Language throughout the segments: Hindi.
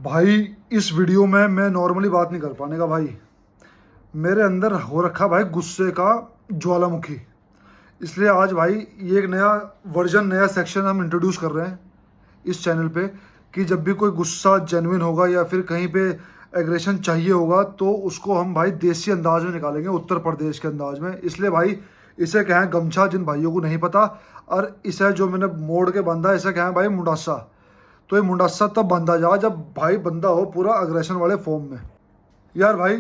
भाई इस वीडियो में मैं नॉर्मली बात नहीं कर पाने का भाई। मेरे अंदर हो रखा भाई गुस्से का ज्वालामुखी। इसलिए आज भाई ये एक नया वर्जन, नया सेक्शन हम इंट्रोड्यूस कर रहे हैं इस चैनल पे कि जब भी कोई गुस्सा जेन्युइन होगा या फिर कहीं पे एग्रेशन चाहिए होगा तो उसको हम भाई देसी अंदाज में निकालेंगे, उत्तर प्रदेश के अंदाज में। इसलिए भाई इसे कहें गमछा, जिन भाइयों को नहीं पता। और इसे जो मैंने मोड़ के बांधा, इसे कहें भाई मुंडासा। तो ये मुंडासा तब बांधा जा जब भाई बंदा हो पूरा अग्रेशन वाले फॉर्म में। यार भाई,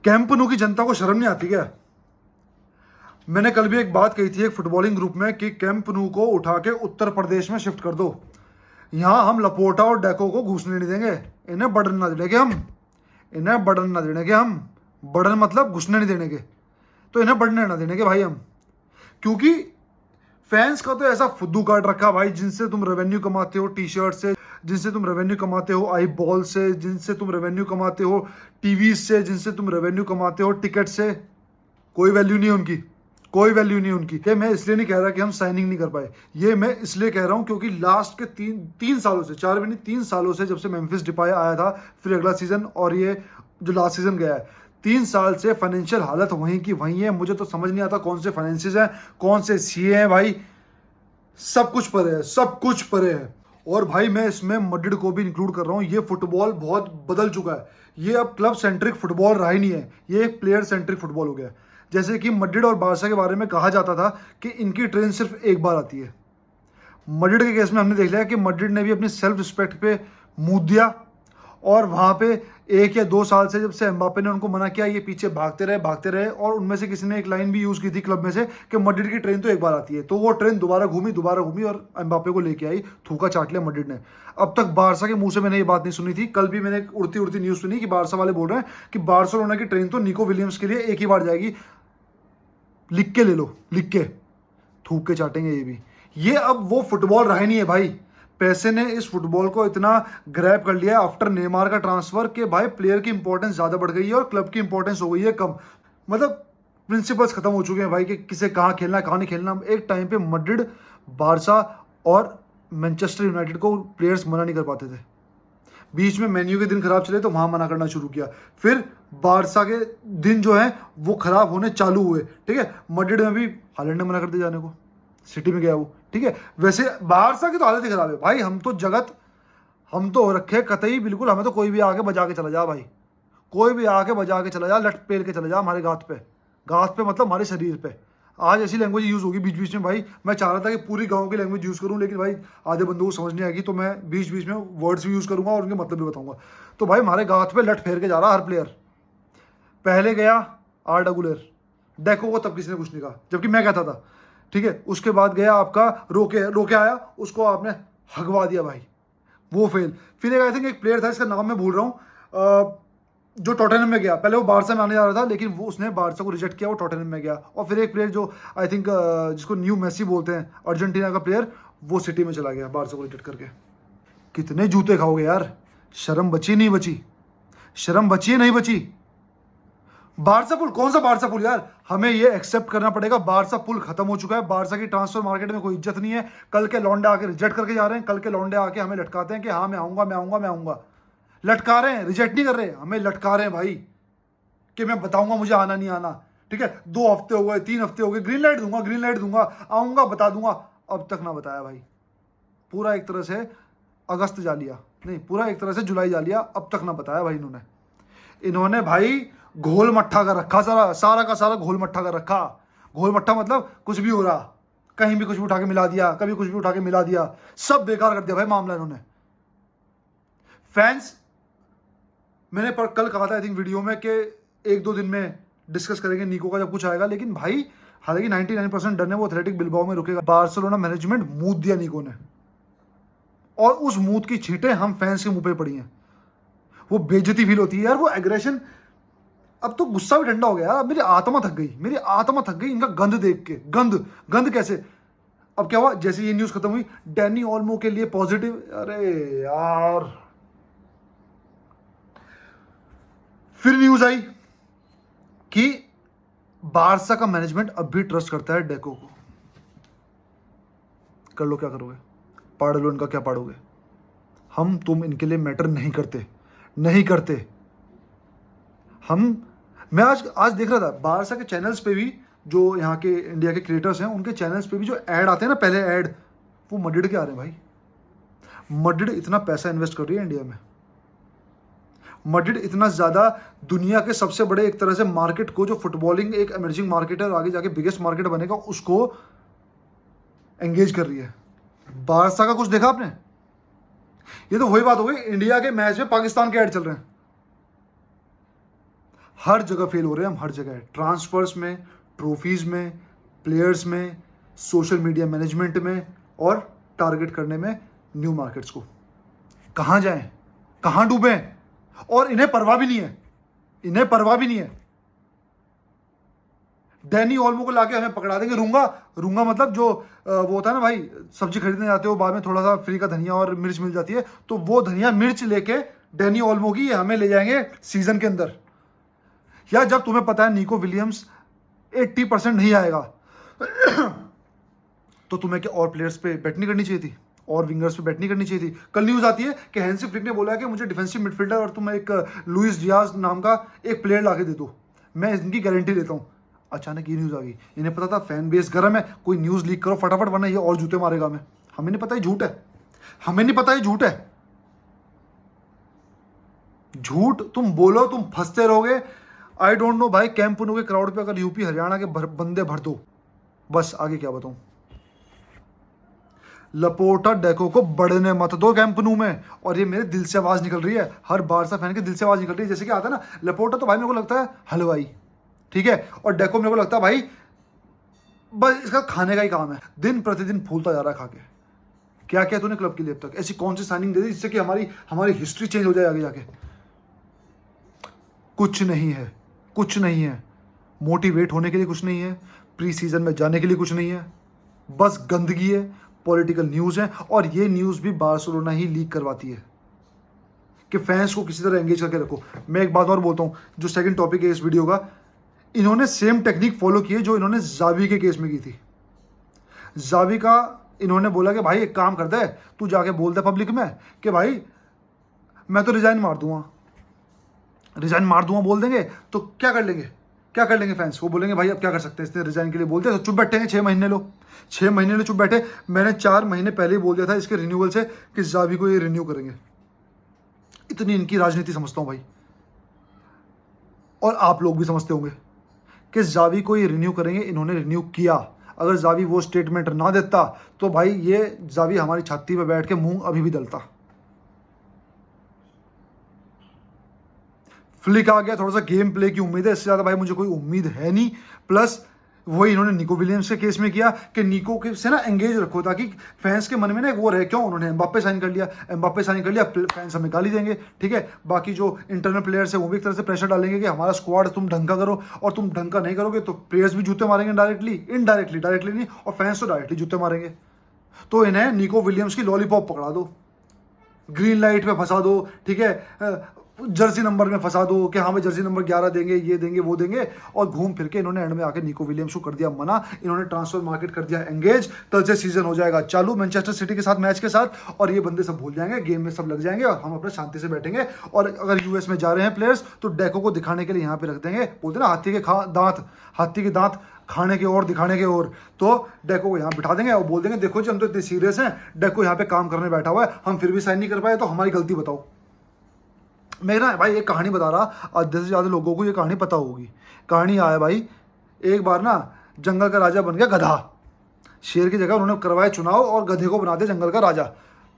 कैंप नू की जनता को शर्म नहीं आती क्या? मैंने कल भी एक बात कही थी एक फुटबॉलिंग ग्रुप में कि कैंप नू को उठा के उत्तर प्रदेश में शिफ्ट कर दो। यहाँ हम लपोटा और डेको को घुसने नहीं देंगे। इन्हें बर्डन ना देने के हम, इन्हें बर्डन ना देने के हम। बर्डन मतलब घुसने नहीं देने के, तो इन्हें बढ़ने ना देने के भाई हम। क्योंकि फैंस का तो ऐसा फुद्दू काट रखा भाई, जिनसे तुम रेवेन्यू कमाते हो टी शर्ट से, जिनसे तुम रेवेन्यू कमाते हो आई बॉल से, जिनसे तुम रेवेन्यू कमाते हो टीवी से, जिनसे तुम रेवेन्यू कमाते हो टिकट से। कोई वैल्यू नहीं है उनकी, कोई वैल्यू नहीं है उनकी। ये मैं इसलिए नहीं कह रहा कि हम साइनिंग नहीं कर पाए, ये मैं इसलिए कह रहा हूं क्योंकि लास्ट के तीन सालों से, 4 भी नहीं 3 सालों से, जब से मेम्फिस डिपाई आया था, फिर अगला सीजन और ये जो लास्ट सीजन गया है, 3 साल से फाइनेंशियल हालत वहीं की वहीं है। मुझे तो समझ नहीं आता कौन से फाइनेंसिस हैं, कौन से सीए हैं भाई। सब कुछ परे है, सब कुछ परे है। और भाई मैं इसमें मड्रिड को भी इंक्लूड कर रहा हूँ। ये फुटबॉल बहुत बदल चुका है। ये अब क्लब सेंट्रिक फुटबॉल रहा ही नहीं है, ये एक प्लेयर सेंट्रिक फुटबॉल हो गया। जैसे कि मड्रिड और बारसा के बारे में कहा जाता था कि इनकी ट्रेन सिर्फ एक बार आती है। मड्रिड के केस में हमने देख लिया कि मड्रिड ने भी अपनी सेल्फ रिस्पेक्ट पे मुंह दिया, और वहाँ पे 1 या 2 साल से जब से एम्बापे ने उनको मना किया, ये पीछे भागते रहे। और उनमें से किसी ने एक लाइन भी यूज़ की थी क्लब में से कि मड्रिड की ट्रेन तो एक बार आती है। तो वो ट्रेन दोबारा घूमी और एम्बापे को लेके आई, थूका चाट लिया मड्रिड ने। अब तक बारसा के मुंह से मैंने ये बात नहीं सुनी थी। कल भी मैंने एक उड़ती न्यूज़ सुनी कि बारसा वाले बोल रहे हैं कि बार्सिलोना की ट्रेन तो निको विलियम्स के लिए एक ही बार जाएगी। लिख के ले लो, लिख के, थूक के चाटेंगे ये भी। ये अब वो फुटबॉल रहा ही नहीं है भाई। पैसे ने इस फुटबॉल को इतना ग्रैब कर लिया है आफ्टर नेमार का ट्रांसफर कि भाई प्लेयर की इंपॉर्टेंस ज्यादा बढ़ गई है और क्लब की इंपॉर्टेंस हो गई है कम। मतलब प्रिंसिपल्स खत्म हो चुके हैं भाई कि किसे कहाँ खेलना है, कहाँ नहीं खेलना। एक टाइम पे मड्रिड, बारसा और मैनचेस्टर यूनाइटेड को प्लेयर्स मना नहीं कर पाते थे। बीच में मेन्यू के दिन खराब चले तो वहां मना करना शुरू किया। फिर बारसा के दिन जो है वो खराब होने चालू हुए, ठीक है। मड्रिड में भी हालैंड ने मना कर दिया जाने को, सिटी में गया वो, ठीक है। वैसे बारसा की तो हालत ही खराब है भाई। हम तो जगत, हम तो हो रखे कतई बिल्कुल। हमें तो कोई भी आके बजा के चला जा भाई, कोई भी आके बजा के चला जा, लट पेल के चला जा हमारे गात पे मतलब हमारे शरीर पे। आज ऐसी लैंग्वेज यूज़ होगी बीच बीच में भाई। मैं चाह रहा था कि पूरी गाँव की लैंग्वेज यूज़ करूँ, लेकिन भाई आधे बंदों को समझ नहीं आएगी, तो मैं बीच बीच में वर्ड्स भी यूज़ करूँगा और उनके मतलब भी बताऊँगा। तो भाई हमारे गात पे लट फेर के जा रहा हर प्लेयर। पहले गया आर्डा गुलेर, डेको को तब किसी ने कुछ नहीं कहा जबकि मैं कहता था, ठीक है। उसके बाद गया आपका रोके आया, उसको आपने हगवा दिया भाई, वो फेल। फिर एक आई थिंक एक प्लेयर था, इसका नाम मैं भूल रहा हूँ, जो टॉटनहम में गया। पहले वो बारसा में आने जा रहा था, लेकिन वो उसने बारसा को रिजेक्ट किया, वो टॉटनहम में गया। और फिर एक प्लेयर जो आई थिंक जिसको न्यू मेसी बोलते हैं, अर्जेंटीना का प्लेयर, वो सिटी में चला गया बारसा को रिजेक्ट करके। कितने जूते खाओगे यार? शर्म बची नहीं बची? शर्म बची है नहीं बची? बारसा पुल, कौन सा बारसा पुल यार? हमें ये एक्सेप्ट करना पड़ेगा, बारसा पुल खत्म हो चुका है। बारसा की ट्रांसफर मार्केट में कोई इज्जत नहीं है। कल के लौंडे आके रिजेक्ट करके जा रहे हैं, कल के लौंडे आके हमें लटकाते हैं कि हाँ मैं आऊंगा। लटका रहे हैं, रिजेक्ट नहीं कर रहे, हमें लटका रहे हैं भाई कि मैं बताऊंगा मुझे आना नहीं आना, ठीक है। 2 हफ्ते हो गए, 3 हफ्ते हो गए, ग्रीन लाइट दूंगा, आऊंगा, बता दूंगा। अब तक ना बताया भाई। पूरा एक तरह से अगस्त जा लिया, नहीं पूरा एक तरह से जुलाई जा लिया, अब तक ना बताया भाई इन्होंने भाई घोल मट्ठा कर रखा, सारा का सारा घोल मट्ठा कर रखा। घोल मट्ठा मतलब कुछ भी हो रहा, कहीं भी कुछ भी उठा के मिला दिया, कभी कुछ भी उठा के मिला दिया, सब बेकार कर दिया भाई मामला इन्होंने। फैंस, मैंने कल कहा था आई थिंक वीडियो में कि 1-2 दिन में डिस्कस करेंगे निको का जब कुछ आएगा, लेकिन भाई हालांकि 99% डन है वो एथलेटिक बिल्बाओ में रुकेगा। बार्सिलोना मैनेजमेंट मूत दिया निको ने, और उस मूत की छींटें हम फैंस के मुंह पे पड़ी हैं। वो बेइज्जती फील होती है यार, वो एग्रेशन। अब तो गुस्सा भी ठंडा हो गया, मेरी आत्मा थक गई इनका गंद देख के। गंद कैसे? अब क्या हुआ, जैसे ये न्यूज खत्म हुई, डैनी ओल्मो के लिए पॉजिटिव। अरे यार, फिर न्यूज आई कि बारसा का मैनेजमेंट अब भी ट्रस्ट करता है डेको को। कर लो क्या करोगे, पाड़ लो, इनका क्या पाड़ोगे। हम तुम इनके लिए मैटर नहीं करते, नहीं करते। मैं आज देख रहा था बारसा के चैनल्स पे भी, जो यहाँ के इंडिया के क्रिएटर्स हैं उनके चैनल्स पे भी जो ऐड आते हैं ना, पहले ऐड, वो मड्रिड के आ रहे हैं भाई। मड्रिड इतना पैसा इन्वेस्ट कर रही है इंडिया में। मड्रिड इतना ज़्यादा दुनिया के सबसे बड़े एक तरह से मार्केट को, जो फुटबॉलिंग एक इमर्जिंग मार्केट है और आगे जाके बिगेस्ट मार्केट बनेगा, उसको एंगेज कर रही है। बारसा का कुछ देखा आपने? ये तो वही बात हो गई, इंडिया के मैच में पाकिस्तान के ऐड चल रहे हैं। हर जगह फेल हो रहे हैं हम, हर जगह, ट्रांसफर्स में, ट्रॉफीज में, प्लेयर्स में, सोशल मीडिया मैनेजमेंट में और टारगेट करने में न्यू मार्केट्स को। कहां जाएं, कहां डूबें? और इन्हें परवाह भी नहीं है, इन्हें परवाह भी नहीं है। डैनी ओल्मो को लाके हमें पकड़ा देंगे। रूंगा मतलब जो वो होता है ना भाई, सब्जी खरीदने जाते हो, बाद में थोड़ा सा फ्री का धनिया और मिर्च मिल जाती है, तो वो धनिया मिर्च लेके डैनी ओल्मो की हमें ले जाएंगे सीजन के अंदर। या जब तुम्हें पता है निको विलियम्स 80% नहीं आएगा तो तुम्हें क्या और प्लेयर्स पे बेट नहीं करनी चाहिए थी, और विंगर्स पे बेट नहीं करनी चाहिए थी? कल न्यूज आती है कि हैंसी फ्लिक ने बोला कि मुझे डिफेंसिव मिडफील्डर और तुम एक लुइस डियाज नाम का एक प्लेयर लाके दे दो, मैं इनकी गारंटी देता हूं। अचानक ये न्यूज आ गई। इन्हें पता था फैन बेस गर्म है, कोई न्यूज लीक करो फटाफट, वरना ये और जूते मारेगा हमें। हमें नहीं पता ये झूठ है, हमें नहीं पता ये झूठ है। झूठ तुम बोलो, तुम फंसते रहोगे। आई डोंट नो भाई, कैंप पुनो के क्राउड पे अगर यूपी हरियाणा के बंदे भर दो, बस आगे क्या बताऊं। लपोटा डेको को बढ़ने मत दो कैंप नु में। और ये मेरे दिल से आवाज निकल रही है, हर बारसा फैन के दिल से आवाज निकल रही है। जैसे कि आता है ना, लपोटा तो भाई मेरे को लगता है हलवाई, ठीक है, और डेको मेरे को लगता है भाई बस इसका खाने का ही काम है, दिन प्रतिदिन फूलता जा रहा है खा के। क्या क्या तूने क्लब के लिए अब तक ऐसी कौन सी साइनिंग दे दी जिससे कि हमारी हिस्ट्री चेंज हो जाए आगे जाके? कुछ नहीं है, कुछ नहीं है। मोटिवेट होने के लिए कुछ नहीं है, प्री सीजन में जाने के लिए कुछ नहीं है, बस गंदगी है, पॉलिटिकल न्यूज है। और ये न्यूज भी बार्सिलोना ही लीक करवाती है कि फैंस को किसी तरह एंगेज करके रखो। मैं एक बात और बोलता हूं, जो सेकंड टॉपिक है इस वीडियो का, इन्होंने सेम टेक्निक फॉलो की है जो इन्होंने जावी के केस में की थी। जावी का इन्होंने बोला कि भाई एक काम कर दे, तू जाके बोल दे पब्लिक में कि भाई मैं तो रिजाइन मार दूंगा बोल देंगे तो क्या कर लेंगे फैंस? वो बोलेंगे भाई अब क्या कर सकते हैं, इसने रिजाइन के लिए बोल दिया तो चुप बैठेंगे। 6 महीने लो चुप बैठे। मैंने 4 महीने पहले ही बोल दिया था इसके रिन्यूअल से कि जावी को ये रिन्यू करेंगे। इतनी इनकी राजनीति समझता हूं भाई, और आप लोग भी समझते होंगे कि जावी को ये रिन्यू करेंगे। इन्होंने रिन्यू किया। अगर जावी वो स्टेटमेंट ना देता तो भाई ये जावी हमारी छाती पे बैठ के मुंह अभी भी दलता। फ्लिक आ गया, थोड़ा सा गेम प्ले की उम्मीद है, इससे ज्यादा भाई मुझे कोई उम्मीद है नहीं। प्लस वही इन्होंने निको विलियम्स के केस में किया कि निको के से ना एंगेज रखो, ताकि फैंस के मन में ना एक वो रहे। क्यों? उन्होंने एम्बाप्पे साइन कर लिया, फैंस हमें गाली देंगे, ठीक है। बाकी जो इंटरनल प्लेयर्स है वो भी एक तरह से प्रेशर डालेंगे कि हमारा स्क्वाड तुम ढंग का करो, और तुम ढंग का नहीं करोगे तो प्लेयर्स भी जूते मारेंगे डायरेक्टली नहीं, और फैंस तो डायरेक्टली जूते मारेंगे। तो इन्हें निको विलियम्स की लॉलीपॉप पकड़ा दो, ग्रीन लाइट पे फंसा दो, ठीक है, जर्सी नंबर में फंसा दो कि हाँ भाई जर्सी नंबर 11 देंगे, ये देंगे, वो देंगे, और घूम फिर के इन्होंने एंड में आके निको विलियम्स को कर दिया मना। इन्होंने ट्रांसफर मार्केट कर दिया एंगेज। कल से सीजन हो जाएगा चालू मैनचेस्टर सिटी के साथ मैच के साथ, और ये बंदे सब भूल जाएंगे, गेम में सब लग जाएंगे, और हम अपने शांति से बैठेंगे। और अगर यूएस में जा रहे हैं प्लेयर्स तो डेको को दिखाने के लिए यहाँ पे रख देंगे। बोलते ना हाथी के दांत खाने के और दिखाने के और, तो डेको को यहाँ बिठा देंगे और बोल देंगे देखो जी हम तो इतने सीरियस हैं, डेको यहाँ पे काम करने बैठा हुआ है, हम फिर भी साइन नहीं कर पाए तो हमारी गलती बताओ। मैं ना भाई एक कहानी बता रहा, आधे से ज़्यादा लोगों को ये कहानी पता होगी। कहानी आया भाई, एक बार ना जंगल का राजा बन गया गधा। शेर की जगह उन्होंने करवाया चुनाव और गधे को बना दिया जंगल का राजा।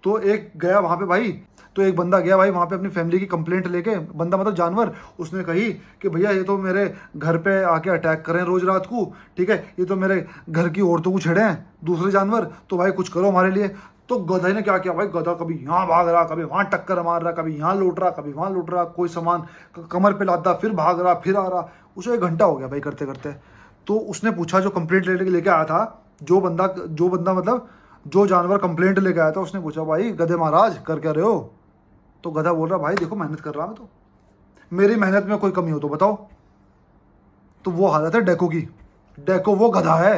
तो एक गया वहाँ पे भाई, तो एक बंदा गया भाई वहाँ पे अपनी फैमिली की कंप्लेंट लेके। बंदा मतलब जानवर। उसने कही कि भैया ये तो मेरे घर पे आके अटैक कर रहे हैं रोज रात को, ठीक है, ये तो मेरे घर की औरतों को छेड़े हैं दूसरे जानवर, तो भाई कुछ करो हमारे लिए। तो गधे ने क्या किया भाई, गधा कभी यहाँ भाग रहा, कभी वहाँ टक्कर मार रहा, कभी यहाँ लौट रहा, कभी वहाँ लौट रहा, कोई सामान कमर पे लादा, फिर भाग रहा, फिर आ रहा। उसे 1 घंटा हो गया भाई करते करते। तो उसने पूछा, जो कंप्लेंट लेके आया था, जो बंदा मतलब जो जानवर कंप्लेंट लेके आया था, उसने पूछा भाई गधे महाराज कर क्या रहे हो? तो गधा बोल रहा भाई देखो मेहनत कर रहा मैं, तो मेरी मेहनत में कोई कमी हो तो बताओ। तो वो हालत है डेको की। डेको वो गधा है,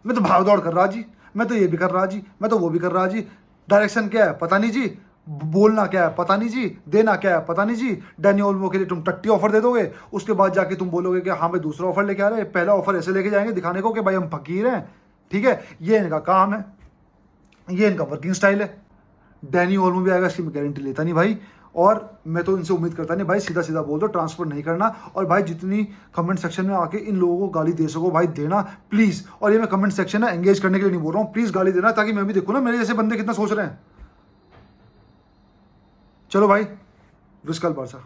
मैं तो भाग दौड़ कर रहा जी, मैं तो ये भी कर रहा जी, मैं तो वो भी कर रहा जी। डायरेक्शन क्या है पता नहीं जी, बोलना क्या है पता नहीं जी, देना क्या है पता नहीं जी। डैनी ओल्मो के लिए तुम टट्टी ऑफर दे दोगे, उसके बाद जाके तुम बोलोगे कि हाँ भाई दूसरा ऑफर लेके आ रहे हैं, पहला ऑफर ऐसे लेके जाएंगे दिखाने को कि भाई हम फकीर हैं। ठीक है, ये इनका काम है, ये इनका वर्किंग स्टाइल है। डैनी ओल्मो भी आएगा इसकी मैं गारंटी लेता नहीं भाई, और मैं तो इनसे उम्मीद करता नहीं भाई, सीधा सीधा बोल दो ट्रांसफर नहीं करना। और भाई जितनी कमेंट सेक्शन में आके इन लोगों को गाली दे सको भाई देना प्लीज। और ये मैं कमेंट सेक्शन है एंगेज करने के लिए नहीं बोल रहा हूँ, प्लीज गाली देना ताकि मैं भी देखूँ ना मेरे जैसे बंदे कितना सोच रहे हैं। चलो भाई, विस्कल बारसा।